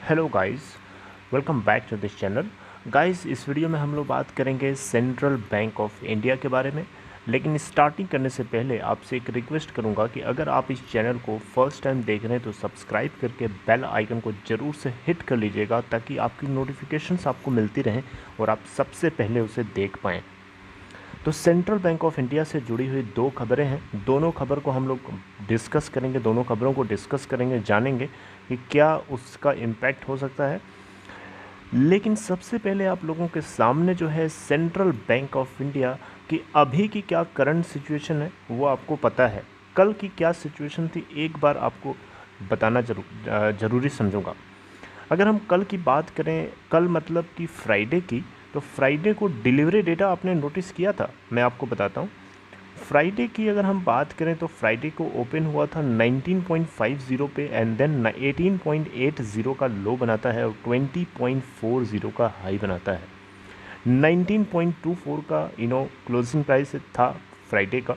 Hello guys, welcome back to this channel. Guys, इस video में हम लोग बात करेंगे सेंट्रल बैंक ऑफ इंडिया के बारे में। लेकिन स्टार्टिंग करने से पहले आपसे एक रिक्वेस्ट करूंगा कि अगर आप इस चैनल को फर्स्ट टाइम देख रहे हैं तो सब्सक्राइब करके बेल आइकन को ज़रूर से हिट कर लीजिएगा, ताकि आपकी नोटिफिकेशंस आपको मिलती रहें और आप सबसे पहले उसे देख पाएँ। तो सेंट्रल बैंक ऑफ इंडिया से जुड़ी हुई दो खबरें हैं। दोनों खबर को हम लोग डिस्कस करेंगे, दोनों खबरों को डिस्कस करेंगे, जानेंगे कि क्या उसका इम्पैक्ट हो सकता है। लेकिन सबसे पहले आप लोगों के सामने जो है सेंट्रल बैंक ऑफ इंडिया की अभी की क्या करंट सिचुएशन है वो आपको पता है। कल की क्या सिचुएशन थी एक बार आपको बताना ज़रूरी समझूंगा। अगर हम कल की बात करें, कल मतलब कि फ्राइडे की, तो फ्राइडे को डिलीवरी डेटा आपने नोटिस किया था। मैं आपको बताता हूँ। फ्राइडे की अगर हम बात करें तो फ्राइडे को ओपन हुआ था 19.50 पे एंड देन 18.80 का लो बनाता है और 20.40 का हाई बनाता है। 19.24 का क्लोजिंग प्राइस था फ्राइडे का।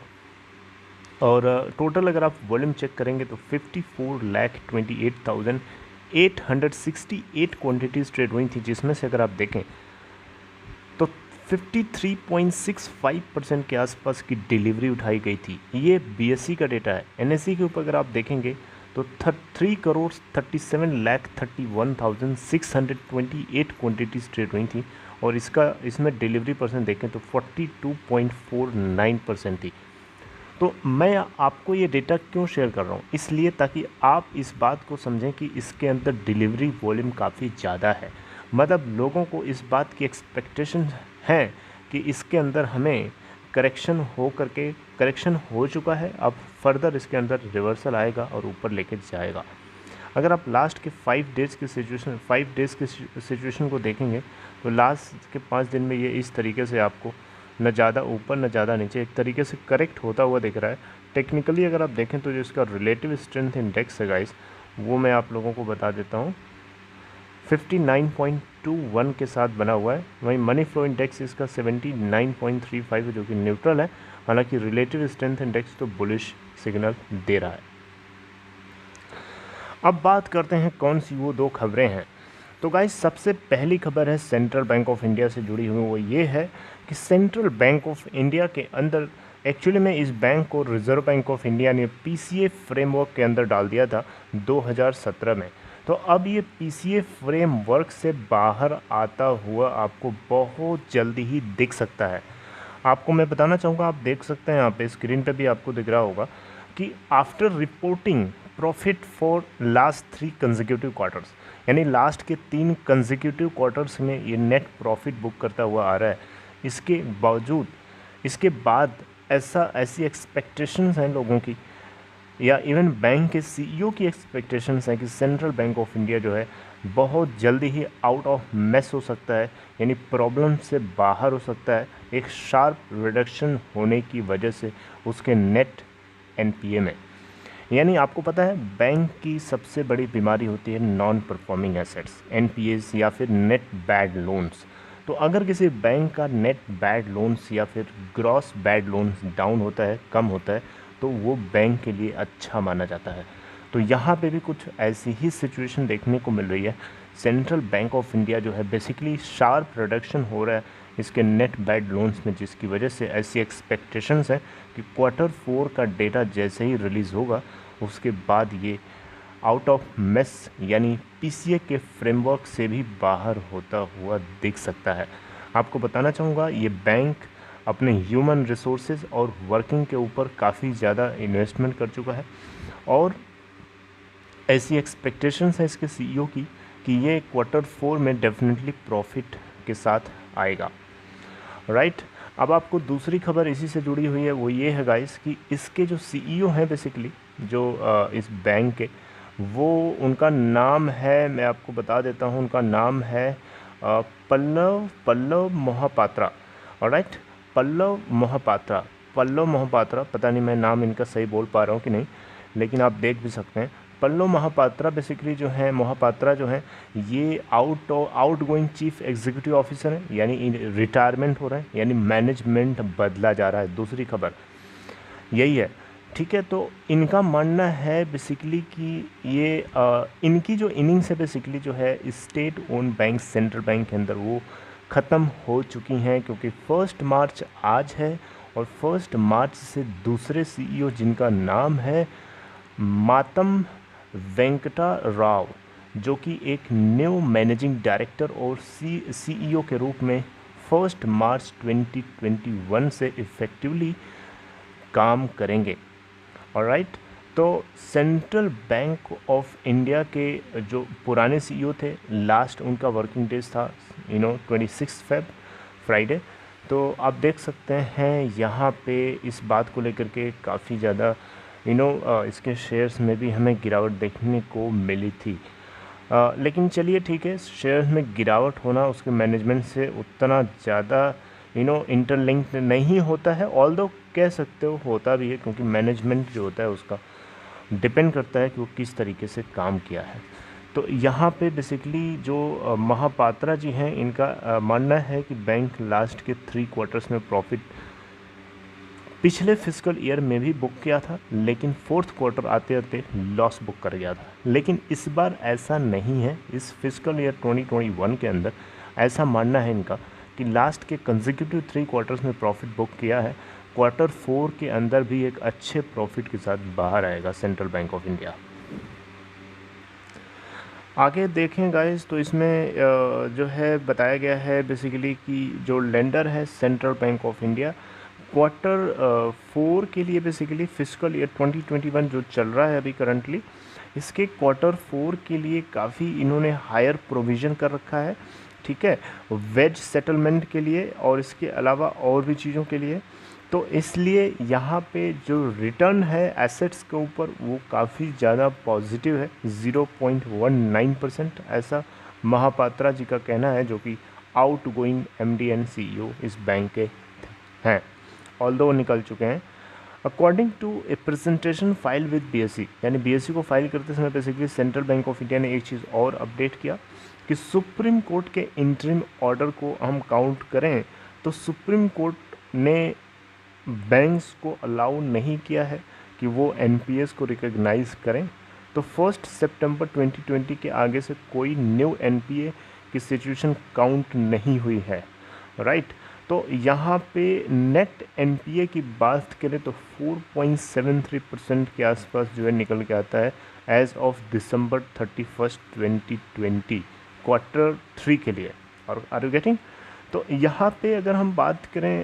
और टोटल अगर आप वॉल्यूम चेक करेंगे तो 54,28,868 क्वांटिटीज़ ट्रेड हुई थी, जिसमें से अगर आप देखें तो 53.65% के आसपास की डिलीवरी उठाई गई थी। ये बीएसई का डेटा है। एनएसई के ऊपर अगर आप देखेंगे तो 3,37,31,628 क्वांटिटीज़ ट्रेड हुई थी और इसमें डिलीवरी परसेंट देखें तो 42.49% थी। तो मैं आपको ये डेटा क्यों शेयर कर रहा हूँ, इसलिए ताकि आप इस बात को समझें कि इसके अंदर डिलीवरी वॉल्यूम काफ़ी ज़्यादा है। मतलब लोगों को इस बात की एक्सपेक्टेशन है कि इसके अंदर हमें करेक्शन हो चुका है, अब फर्दर इसके अंदर रिवर्सल आएगा और ऊपर लेके जाएगा। अगर आप लास्ट के 5 डेज़ की सिचुएशन को देखेंगे तो लास्ट के 5 दिन में ये इस तरीके से आपको न ज़्यादा ऊपर न ज़्यादा नीचे एक तरीके से करेक्ट होता हुआ दिख रहा है। टेक्निकली अगर आप देखें तो जो इसका रिलेटिव स्ट्रेंथ इंडेक्स है गाइस, वो मैं आप लोगों को बता देता हूँ, 59.21 के साथ बना हुआ है। वहीं मनी फ्लो इंडेक्स इसका 79.35 है, जो कि न्यूट्रल है। हालांकि रिलेटिव स्ट्रेंथ इंडेक्स तो बुलिश सिग्नल दे रहा है। अब बात करते हैं कौन सी वो दो खबरें हैं। तो गाइस, सबसे पहली खबर है सेंट्रल बैंक ऑफ इंडिया से जुड़ी हुई, वो ये है कि सेंट्रल बैंक ऑफ इंडिया के अंदर एक्चुअली में इस बैंक को रिजर्व बैंक ऑफ इंडिया ने पीसीए फ्रेमवर्क के अंदर डाल दिया था 2017 में। तो अब ये पीसीए फ्रेमवर्क से बाहर आता हुआ आपको बहुत जल्दी ही दिख सकता है। आपको मैं बताना चाहूँगा, आप देख सकते हैं यहाँ पे स्क्रीन पे भी आपको दिख रहा होगा कि after reporting profit for last 3 consecutive quarters, यानी लास्ट के 3 कंसेक्यूटिव क्वार्टर्स में ये नेट प्रॉफिट बुक करता हुआ आ रहा है। इसके बाद ऐसी एक्सपेक्टेशंस हैं लोगों की, या इवन बैंक के सीईओ की एक्सपेक्टेशंस हैं कि सेंट्रल बैंक ऑफ इंडिया जो है बहुत जल्दी ही आउट ऑफ मेस हो सकता है, यानी प्रॉब्लम से बाहर हो सकता है एक शार्प रिडक्शन होने की वजह से उसके नेट एनपीए में। यानी आपको पता है बैंक की सबसे बड़ी बीमारी होती है नॉन परफॉर्मिंग एसेट्स, एनपीएस या फिर नेट बैड लोन्स। तो अगर किसी बैंक का नेट बैड लोन्स या फिर ग्रॉस बैड लोन्स डाउन होता है, कम होता है, तो वो बैंक के लिए अच्छा माना जाता है। तो यहाँ पे भी कुछ ऐसी ही सिचुएशन देखने को मिल रही है। सेंट्रल बैंक ऑफ इंडिया जो है बेसिकली शार्प रिडक्शन हो रहा है इसके नेट बैड लोन्स में, जिसकी वजह से ऐसी एक्सपेक्टेशंस है कि Q4 का डेटा जैसे ही रिलीज़ होगा उसके बाद ये आउट ऑफ मेस यानी पीसीए के फ्रेमवर्क से भी बाहर होता हुआ दिख सकता है। आपको बताना चाहूँगा, ये बैंक अपने ह्यूमन रिसोर्सेज और वर्किंग के ऊपर काफ़ी ज़्यादा इन्वेस्टमेंट कर चुका है और ऐसी एक्सपेक्टेशंस है इसके सीईओ की कि ये Q4 में डेफिनेटली प्रॉफिट के साथ आएगा। राइट। अब आपको दूसरी खबर इसी से जुड़ी हुई है, वो ये है गाइस कि इसके जो सीईओ हैं बेसिकली जो इस बैंक के, वो उनका नाम है, मैं आपको बता देता हूँ, उनका नाम है पल्लव मोहपात्रा। ऑलराइट, पल्लव मोहपात्रा, पता नहीं मैं नाम इनका सही बोल पा रहा हूँ कि नहीं, लेकिन आप देख भी सकते हैं। पल्लव मोहपात्रा बेसिकली जो है, मोहपात्रा जो है ये out going chief executive officer हैं, यानी रिटायरमेंट हो रहा है, यानी मैनेजमेंट बदला जा रहा है। दूसरी खबर यही है, ठीक है। तो इनका मानना है बेसिकली कि ये इनकी जो इनिंग्स है बेसिकली जो है state own bank central bank के अंदर वो ख़त्म हो चुकी हैं, क्योंकि 1 मार्च आज है और 1 मार्च से दूसरे सीईओ जिनका नाम है मातम वेंकटा राव, जो कि एक न्यू मैनेजिंग डायरेक्टर और सीईओ के रूप में 1 मार्च 2021 से इफ़ेक्टिवली काम करेंगे। ऑलराइट। तो सेंट्रल बैंक ऑफ इंडिया के जो पुराने सीईओ थे, लास्ट उनका वर्किंग डेज था 26 फेब फ्राइडे। तो आप देख सकते हैं यहाँ पे इस बात को लेकर के काफ़ी ज़्यादा इसके शेयर्स में भी हमें गिरावट देखने को मिली थी। लेकिन चलिए ठीक है, शेयर्स में गिरावट होना उसके मैनेजमेंट से उतना ज़्यादा इंटरलिंक्ड नहीं होता है, ऑल्दो कह सकते हो होता भी है, क्योंकि मैनेजमेंट जो होता है उसका डिपेंड करता है कि वो किस तरीके से काम किया है। तो यहाँ पे बेसिकली जो महापात्रा जी हैं, इनका मानना है कि बैंक लास्ट के 3 क्वार्टर्स में प्रॉफिट पिछले फिजिकल ईयर में भी बुक किया था, लेकिन 4th क्वार्टर आते आते लॉस बुक कर गया था। लेकिन इस बार ऐसा नहीं है। इस फिजिकल ईयर 2021 के अंदर ऐसा मानना है इनका कि लास्ट के कंसेक्यूटिव 3 क्वार्टर्स में प्रॉफिट बुक किया है। क्वार्टर 4 के अंदर भी एक अच्छे प्रॉफिट के साथ बाहर आएगा सेंट्रल बैंक ऑफ इंडिया। आगे देखें गाइस, तो इसमें जो है बताया गया है बेसिकली कि जो लेंडर है central bank of India, quarter 4 के लिए बेसिकली फिजिकल ईयर 2021 जो चल रहा है अभी करंटली, इसके क्वार्टर 4 के लिए काफ़ी इन्होंने हायर प्रोविज़न कर रखा है। ठीक है, वेज सेटलमेंट के लिए और इसके अलावा और भी चीज़ों के लिए। तो इसलिए यहाँ पे जो रिटर्न है एसेट्स के ऊपर वो काफ़ी ज़्यादा पॉजिटिव है, 0.19%, ऐसा महापात्रा जी का कहना है, जो कि outgoing MD and CEO इस बैंक के हैं, ऑल्दो वो निकल चुके हैं। According to a presentation file with BSE, यानी BSE को फाइल करते समय basically central bank of India ने एक चीज़ और अपडेट किया कि सुप्रीम कोर्ट के इंटरिम ऑर्डर को हम काउंट करें तो सुप्रीम कोर्ट ने बैंक्स को अलाउ नहीं किया है कि वो NPS को रिकॉग्नाइज करें। तो 1 सितंबर 2020 के आगे से कोई न्यू NPA की सिचुएशन काउंट नहीं हुई है। राइट। तो यहाँ पे नेट NPA की बात करें तो 4.73% के आसपास जो है निकल के आता है एज ऑफ December 31, 2020 क्वार्टर 3 के लिए। और आर यू गेटिंग? तो यहाँ पे अगर हम बात करें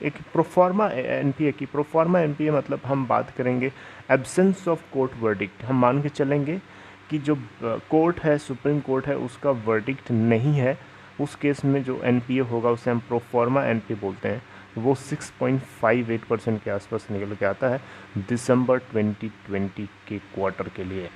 एक प्रोफार्मा NPA की, प्रोफार्मा NPA मतलब हम बात करेंगे एब्सेंस ऑफ कोर्ट वर्डिक्ट। हम मान के चलेंगे कि जो कोर्ट है, सुप्रीम कोर्ट है, उसका वर्डिक्ट नहीं है, उस केस में जो NPA होगा उसे हम प्रोफार्मा NPA बोलते हैं। वो 6.58% के आसपास निकल के आता है दिसंबर 2020 के क्वार्टर के लिए।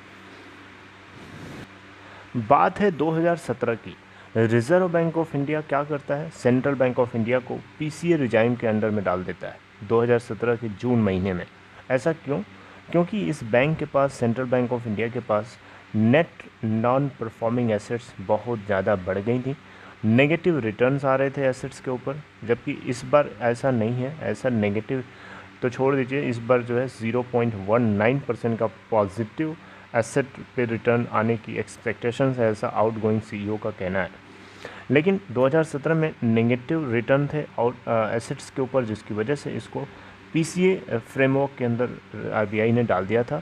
बात है 2017 की। रिजर्व बैंक ऑफ इंडिया क्या करता है, सेंट्रल बैंक ऑफ इंडिया को PCA रिजाइम के अंडर में डाल देता है 2017 के जून महीने में। ऐसा क्यों? क्योंकि इस बैंक के पास, सेंट्रल बैंक ऑफ इंडिया के पास नेट नॉन परफॉर्मिंग एसेट्स बहुत ज़्यादा बढ़ गई थी, नेगेटिव रिटर्न्स आ रहे थे एसेट्स के ऊपर। जबकि इस बार ऐसा नहीं है, ऐसा नेगेटिव तो छोड़ दीजिए, इस बार जो है 0.19% का पॉजिटिव एसेट पे रिटर्न आने की एक्सपेक्टेशंस है, ऐसा आउटगोइंग CEO का कहना है। लेकिन 2017 में नेगेटिव रिटर्न थे एसेट्स के ऊपर, जिसकी वजह से इसको PCA फ्रेमवर्क के अंदर RBI ने डाल दिया था।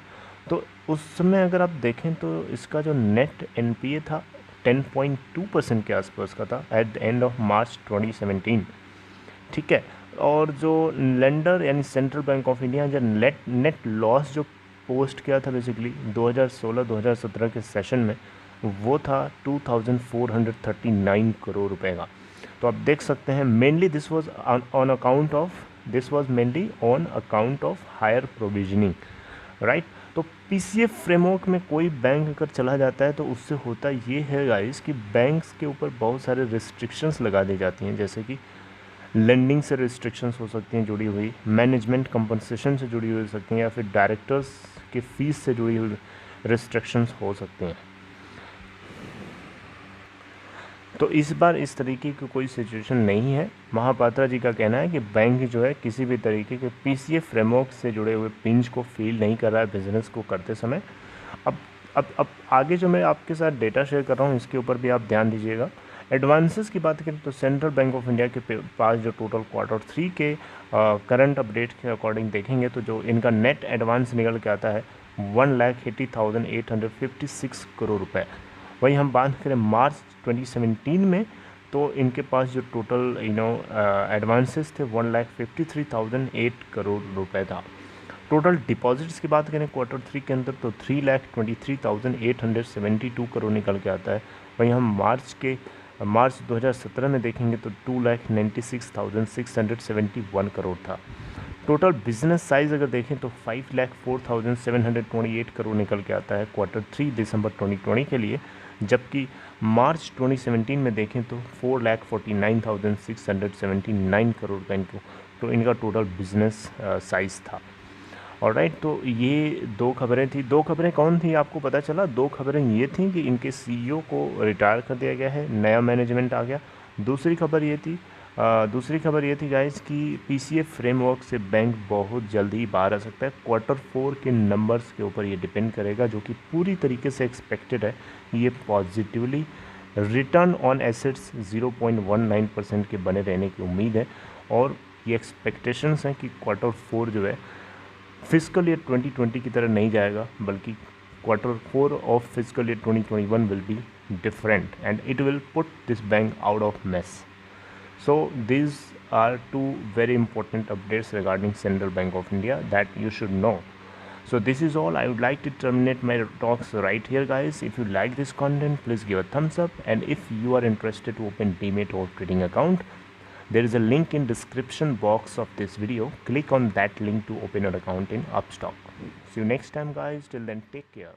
तो उस समय अगर आप देखें तो इसका जो नेट NPA था 10.2% के आसपास का था at the end of March 2017। ठीक है। और जो लेंडर यानी सेंट्रल बैंक ऑफ इंडिया जो नेट लॉस जो पोस्ट किया था बेसिकली 2016-2017 के सेशन में, वो था 2439 करोड़ रुपए का। तो आप देख सकते हैं mainly this was mainly on account of higher provisioning. Right. तो PCA फ्रेमवर्क में कोई बैंक अगर चला जाता है तो उससे होता ये है गाइस कि बैंक्स के ऊपर बहुत सारे रिस्ट्रिक्शंस लगा दी जाती हैं, जैसे कि लेंडिंग से रिस्ट्रिक्शंस हो सकती हैं जुड़ी हुई, मैनेजमेंट कंपनसेशन से जुड़ी हुई हो सकती हैं, या फिर डायरेक्टर्स के फीस से जुड़ी हुई रिस्ट्रिक्शंस हो सकती हैं। तो इस बार इस तरीके की कोई सिचुएशन नहीं है। महापात्रा जी का कहना है कि बैंक जो है किसी भी तरीके के पीसीए फ्रेमवर्क से जुड़े हुए पिंच को फील नहीं कर रहा है बिजनेस को करते समय। अब आगे जो मैं आपके साथ डेटा शेयर कर रहा हूँ इसके ऊपर भी आप ध्यान दीजिएगा। एडवांसेस की बात करें तो सेंट्रल बैंक ऑफ इंडिया के पास जो टोटल Q3 के करंट अपडेट के अकॉर्डिंग देखेंगे तो जो इनका नेट एडवांस निकल के आता है 1,80,856 करोड़ रुपए। वहीं हम बात करें मार्च 2017 में तो इनके पास जो टोटल एडवांसेस थे 1,53,008 करोड़ रुपए था। टोटल डिपॉजिट्स की बात करें Q3 के अंदर तो 3,23,872 करोड़ निकल के आता है। वहीं हम मार्च 2017 में देखेंगे तो 2,96,671 करोड़ था। टोटल बिजनेस साइज अगर देखें तो 5,04,728 करोड़ निकल के आता है Q3 दिसंबर 2020 के लिए, जबकि मार्च 2017 में देखें तो 4,49,679 करोड़ का इनका टोटल बिजनेस साइज था। ऑलराइट, तो ये दो खबरें थी। दो खबरें कौन थी आपको पता चला? दो खबरें ये थी कि इनके सीईओ को रिटायर कर दिया गया है, नया मैनेजमेंट आ गया। दूसरी खबर ये थी गाइस कि पीसीए फ्रेमवर्क से बैंक बहुत जल्दी बाहर आ सकता है। Q4 के नंबर्स के ऊपर ये डिपेंड करेगा, जो कि पूरी तरीके से एक्सपेक्टेड है। ये पॉजिटिवली रिटर्न ऑन एसेट्स 0.19% के बने रहने की उम्मीद है, और ये एक्सपेक्टेशंस हैं कि Q4 जो है फिजिकल ईयर 2020 की तरह नहीं जाएगा, बल्कि Q4 of physical year 2021 will be different and it will put this bank out of mess. So these are two very important updates regarding Central Bank of India that you should know. So this is all. I would like to terminate my talks right here, guys. If you like this content, please give a thumbs up, and if you are interested to open Demat or trading account, there is a link in description box of this video. Click on that link to open an account in Upstox. See you next time, guys. Till then, take care.